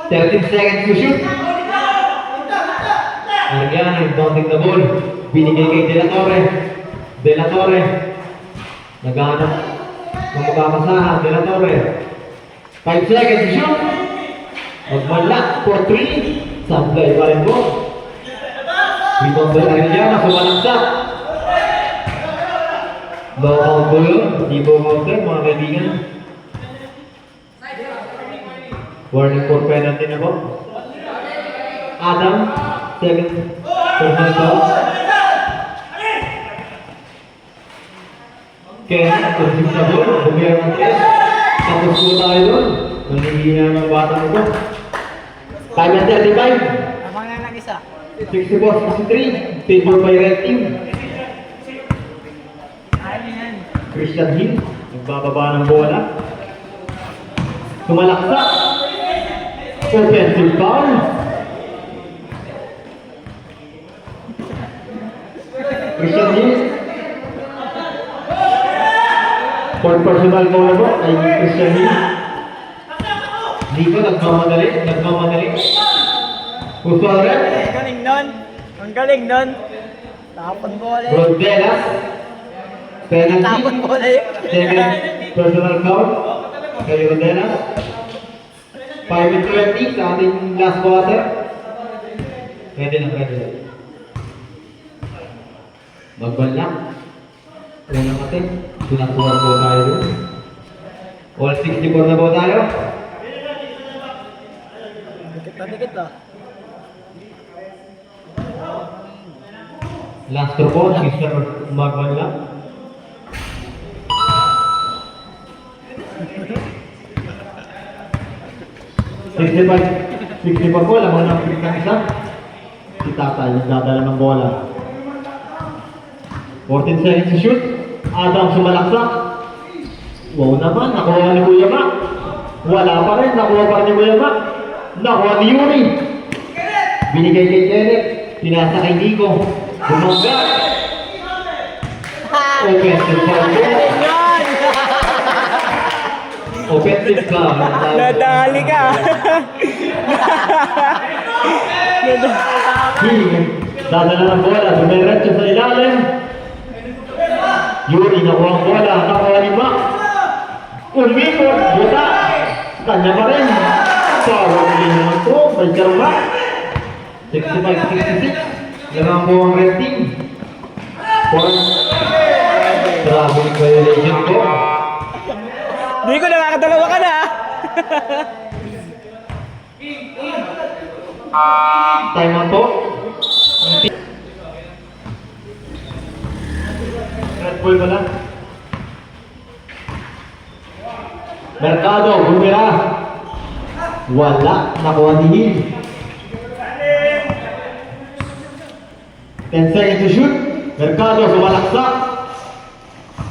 13 seconds to shoot. Arellano, bouncing the ball. Binigay kay De La Torre. De La Torre. Naghahanap ng magkakasahan. De La Torre. 5 seconds to shoot. Magmalak for 3. Sablay pa rin po. Rebound by Arellano. Sumalaksak. Low count po yun. Di po counter mga kaibigan. Warning for penalty na po. Adam. Second. Personal foul. Kaya, konsip na po, bumiyar ng 3. Tapos po tayo doon. Manihina ng bata mo po. 5-35. Abang na lang isa. 64-63. Favor by red team. Ayaw yan. Christian Hill. Nagbababa ng bola. Sumalaksak. Offensive foul. Christian Hill. For personal foul na po ay Christian Hill. Dito nagmamadali. Gusto rin. Ang galing nun. Ang galing nun. Tapon bola eh. Rodelas. Penalty. Tapon bola eh. Second personal foul. Kay Rodelas. 5-20 sa ating last quarter. Pwede lang. Magbalak. Unang atin. Sinasuhan po tayo doon. All 64 na po tayo. Dikit ah. Last throw po, Mr. Magbalak. $65 po, lamang ng pick ng isa. Si Tatay, yung dadala ng bola. 14 seconds to shoot. Adam sumalaksak. Wow naman, nakuha ni Kuya Mac. Wala pa rin, nakuha pa rin ni Kuya Mac. Nakuha ni Yuri. Binigay kay Derek. Pinasa kay Nico. Bumangga. Offensive foul. Offensive foul. Nadali ka. Dadala ng bola. Dumiretso sa ilalim. Yuri, nakuha ang bola. Nakuha ni Mac. Umikot. Buta. Kanya pa rin. Power nila naman po. May karma. 65-66. Lamang po ang red team. Grabe violation po. Di ko nakakadalawa ka na. Time out po. Red ball pala. Mercado, bumira. Wala. Nakuha ni Hill. 10 seconds to shoot. Mercado, sumalaksak.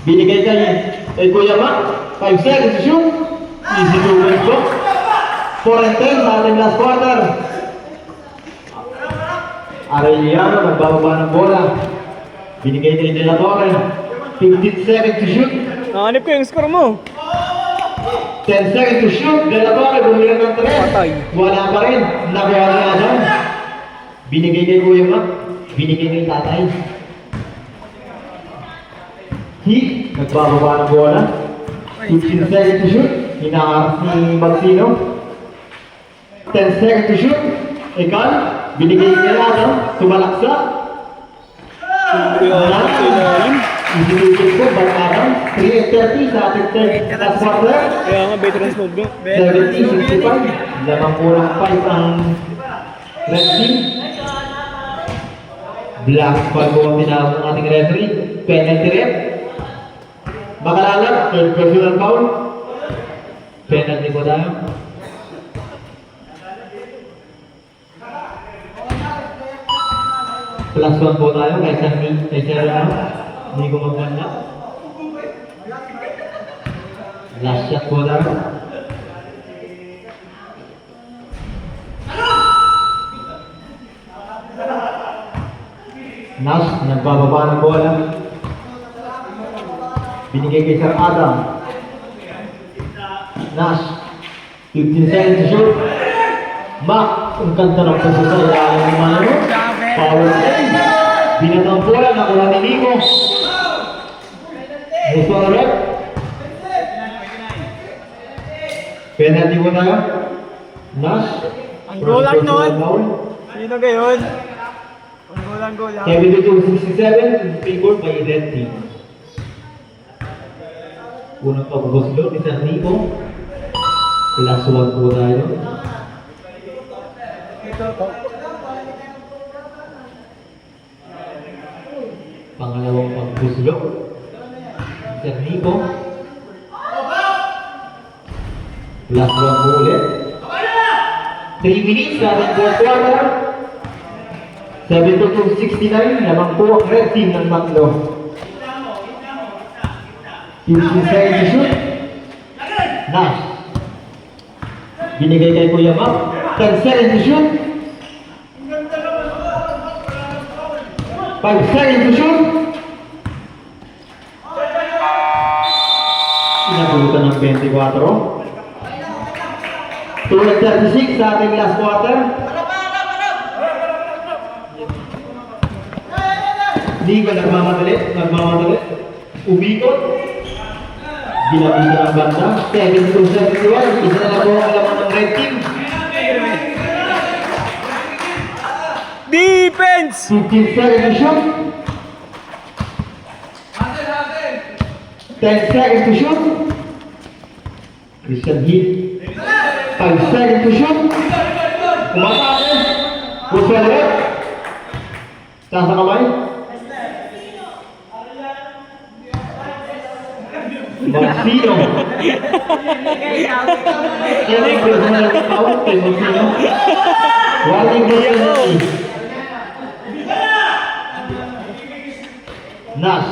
Binigay kay Kuya Mac. 5 seconds to shoot. Easy to win po. 4-10 sa ating last quarter. Arellano, nagbababa ng bola. Binigay kay De La Torre. 15 seconds to shoot. Nakanip ko yung score mo. 10 seconds to shoot. De La Torre, bumili ng 3. Patay. Wala pa rin. Nakuha ni Adam. Binigay kay Kuya Mac. Binigay kay Tatay. Nagbababa ng bola. 15 seconds to shoot. Hinaharap ni Magsino. 10 seconds to shoot. Ekal. Binigay kay Adam. Sumalaksa. Ilalim. Isinigil ko, Barkadang, 3:30 sa ating third last quarter. Kaya nga, veterans mode nga. 70-65. Lamang po ng 5 ang red team. Black flag po ang tinawag ng ating referee. Penalty rep. Makalalag, third personal foul. Penalty po tayo. Plus 1 po tayo kay Sir hindi ko magwala. Last shot po tayo. Nash, nagbababa ng bola. Binigay kay Sir Adam. Nash, 15 seconds to shoot. Mac, ang ganda ng paso sa ilalim ng mano. Power play. Binatang bola, nakuha ni Nico. Musual rep. Penalty mo tayo. Nash. Ang goal lang nun. Foul. Sino gayon? Ang goal lang, goal lang. 72-67 favored by red team. Unang pagbubuslot ni Sir Nico. Plus 1 po tayo. Pangalawang pagbuslot. Sir Nico. Plus 1 po ulit. 3 minutes sa ating fourth quarter. 72-69, lamang po ang red team ng tatlo. 15 seconds to shoot. Nash. Binigay kay Kuya Mac. 10 seconds to shoot. 5 seconds to shoot. Inabutan ng 24. 2:36 sa ating last quarter. Hindi ko nagmamadali. Umikot. Ginabitan ang banda. 72-71. Isa na lang po ang laman ng red team. Defense! 15 seconds to shoot. 10 seconds to shoot. Christian Hill. 5 seconds to shoot. Umatake. Musual rep. Taas na kamay. Magsino. Yan ang personal foul kay Magsino. Walang penalty. Nash,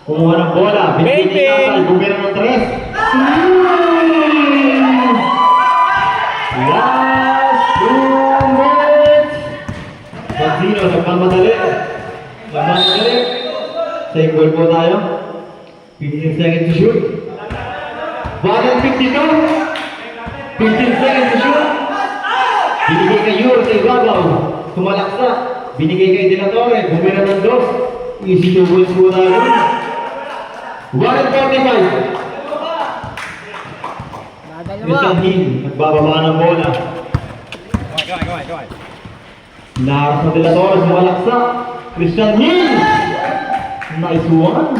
kumuha ng bola. Binigay ni Tatay, bumira ng 3. Last 2 minutes. Magsino, nagmamadali. Same goal po tayo. 15 seconds to shoot. 1:52. 15 seconds to shoot. Binigay kay Yur, kay Babaw. Tumalaksa. Binigay kay De La Torre. Bumira ng 2. Easy to goals po tayo. 1:45. Christian Hill, nagbababa ng bola. Laras na De La Torre, tumalaksa. Christian Hill. Nice one.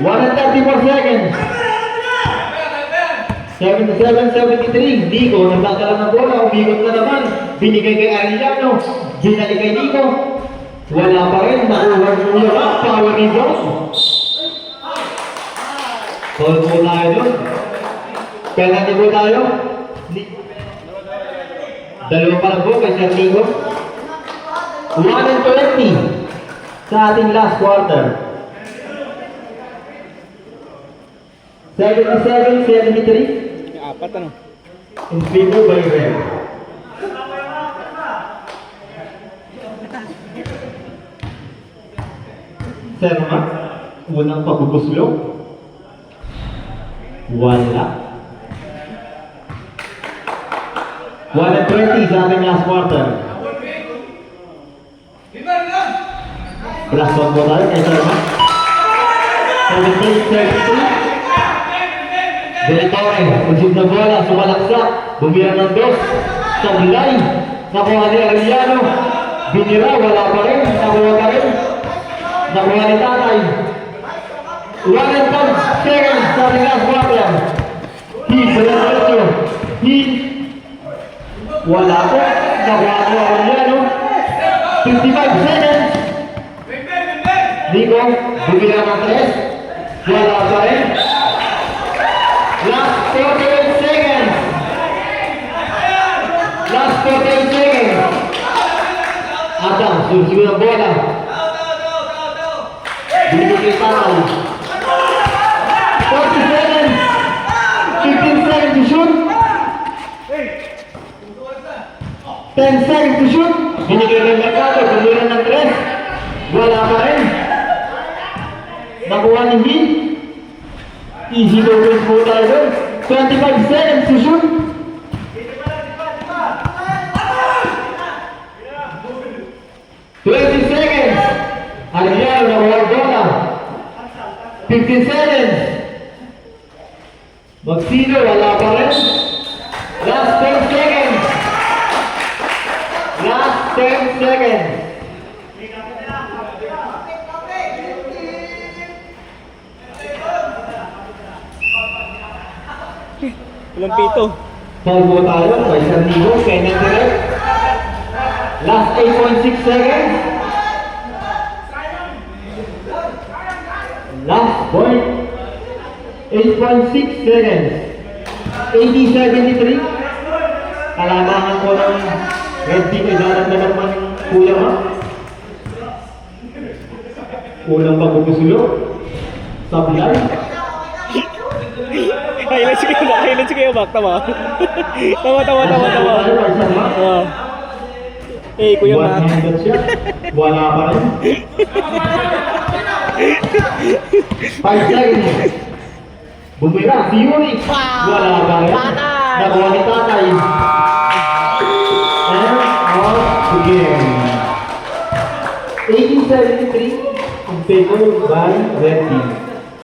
1:34 seconds. 77-73. Nico, nagdadala ng bola. Umikot na naman. Binigay kay Arellano. Binalik kay Nico. Wala pa rin. Nakuha niyo lang. Power ni John. Call po tayo doon. Penalty po tayo. Dalawa pa lang po kay Sir Nico. 1:20 sa ating last quarter. 77-73 Apat ano? in favor by red. Sir Mac, unang pagbubuslok. Wala. 1:20 sa ating last quarter. Plus 1 po tayo kay Sir Mac. 78-73. De La Torre, usip na bola, sumalaksak, bumira ng 2, sablay, nakuha ni Arellano, binira, wala pa rin, nakuha pa rin. Nakuha ni Tatay. 110 seconds sa ating last water. Heat, diretso. Heat. Wala po. Nakuha ko ako niya, no? 55 seconds. Nico, bumila ng 3. Wala pa rin. Last 48 seconds. Last 48 seconds. Atang, susunod ang bola. Binigay kay Tatay. 40 seconds. 15 seconds to shoot. 10 seconds to shoot. Binigay kay Mercado, bumila ng 3. Wala pa rin. Nakuha ni Heat. Easy movement po tayo doon. 25 seconds to shoot. 20 seconds. Ariel, nakuha ang bola. 15 seconds. Magsino, wala pa rin. Last 10 seconds. Last 10 seconds. Walang pito. Foul po tayo by Santiago, Kenneth Direct. Last 8.6 seconds. Last point. 8.6 seconds. 80-73. Kalamangan ko ng red team ay daragdagan naman kulang ha. Kulang pagbubusulo. Sablay. Highlights ko kayo, Bak. Tama. Tama. Eh, Kuya Mac. One-handed siya. Wala pa rin. 5 seconds. Bumira, si Yuri. Wala pa rin. Nakuha ni Tatay. And out again. 80-73. Ang favor by Red Team.